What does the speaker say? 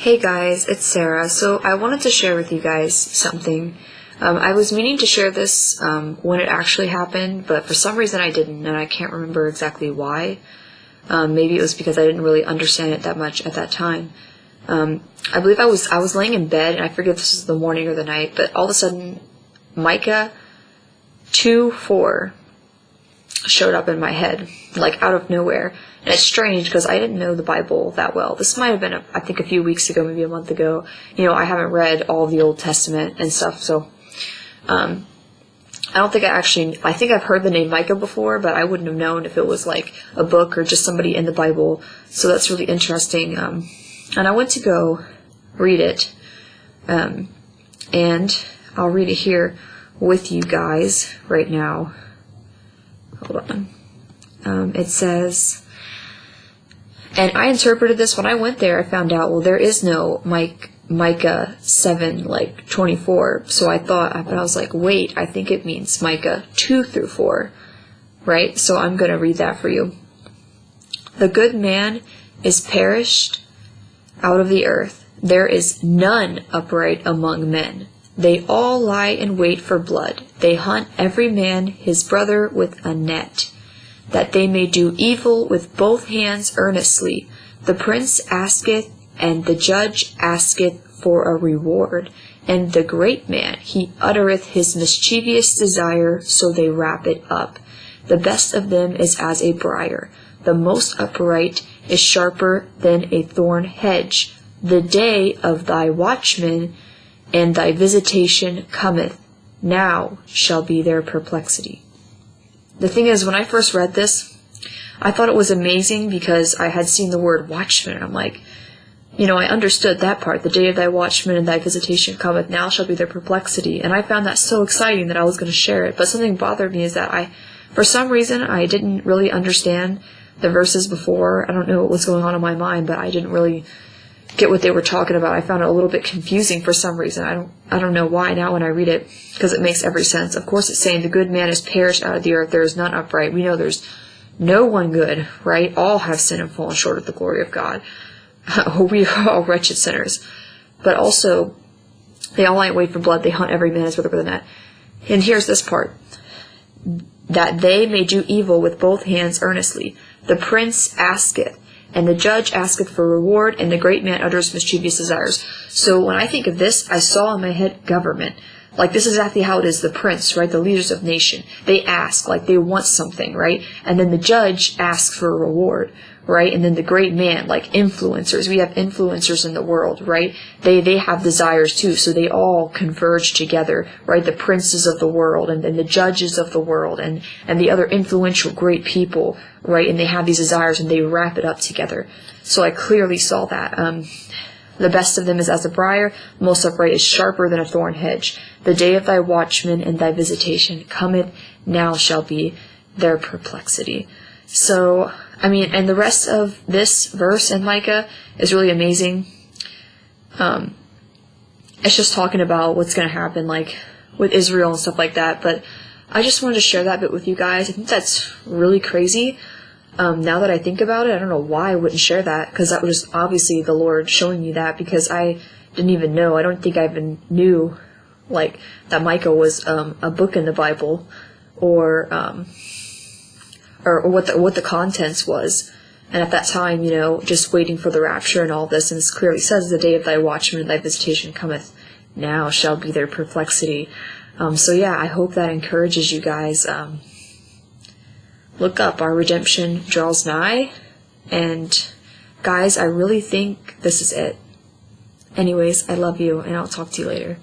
Hey guys, it's Sarah. So I wanted to share with you guys something. I was meaning to share this when it actually happened, but for some reason I didn't, and I can't remember exactly why. Maybe it was because I didn't really understand it that much at that time. I believe I was laying in bed, and I forget if this was the morning or the night, but all of a sudden Micah 2:4 showed up in my head, like out of nowhere. And it's strange because I didn't know the Bible that well. This might have been, I think, a few weeks ago, maybe a month ago. I haven't read all of the Old Testament and stuff, so I don't think I think I've heard the name Micah before, but I wouldn't have known if it was like a book or just somebody in the Bible. So that's really interesting. And I went to go read it, and I'll read it here with you guys right now. Hold on. It says, and I interpreted this when I went there. I found out, well, there is no Micah 7:24. So I was like, wait, I think it means Micah 2-4, right? So I'm going to read that for you. The good man is perished out of the earth. There is none upright among men. They all lie in wait for blood. They hunt every man his brother with a net, that they may do evil with both hands earnestly. The prince asketh, and the judge asketh for a reward. And the great man, he uttereth his mischievous desire, so they wrap it up. The best of them is as a briar. The most upright is sharper than a thorn hedge. The day of thy watchman and thy visitation cometh. Now shall be their perplexity. The thing is, when I first read this, I thought it was amazing because I had seen the word watchman, and I'm like, I understood that part. The day of thy watchman and thy visitation cometh, now shall be their perplexity. And I found that so exciting that I was going to share it. But something bothered me is that for some reason, I didn't really understand the verses before. I don't know what was going on in my mind, but I didn't really get what they were talking about. I found it a little bit confusing for some reason. I don't know why now when I read it, because it makes every sense. Of course it's saying the good man is perished out of the earth. There is none upright. We know there's no one good, right? All have sinned and fallen short of the glory of God. We are all wretched sinners. But also, they all lie in wait for blood. They hunt every man his brother with a net. And here's this part. That they may do evil with both hands earnestly. The prince asketh, and the judge asketh for reward, and the great man utters mischievous desires. So when I think of this, I saw in my head government. Like, this is exactly how it is. The prince, right? The leaders of nation. They ask, like they want something, right? And then the judge asks for a reward, right? And then the great man, like influencers. We have influencers in the world, right? They have desires too, so they all converge together, right? The princes of the world and the judges of the world and the other influential great people, right? And they have these desires and they wrap it up together. So I clearly saw that. The best of them is as a briar, most upright is sharper than a thorn hedge. The day of thy watchman and thy visitation cometh, now shall be their perplexity. So, and the rest of this verse in Micah is really amazing. It's just talking about what's going to happen, like, with Israel and stuff like that, but I just wanted to share that bit with you guys. I think that's really crazy. Now that I think about it, I don't know why I wouldn't share that, because that was obviously the Lord showing me that, because I didn't even know. I don't think I even knew, like, that Micah was a book in the Bible, or what the contents was. And at that time, just waiting for the rapture and all this, and it clearly says, the day of thy watchman and thy visitation cometh, now shall be their perplexity. So yeah, I hope that encourages you guys. Look up, our redemption draws nigh, and guys, I really think this is it. Anyways, I love you, and I'll talk to you later.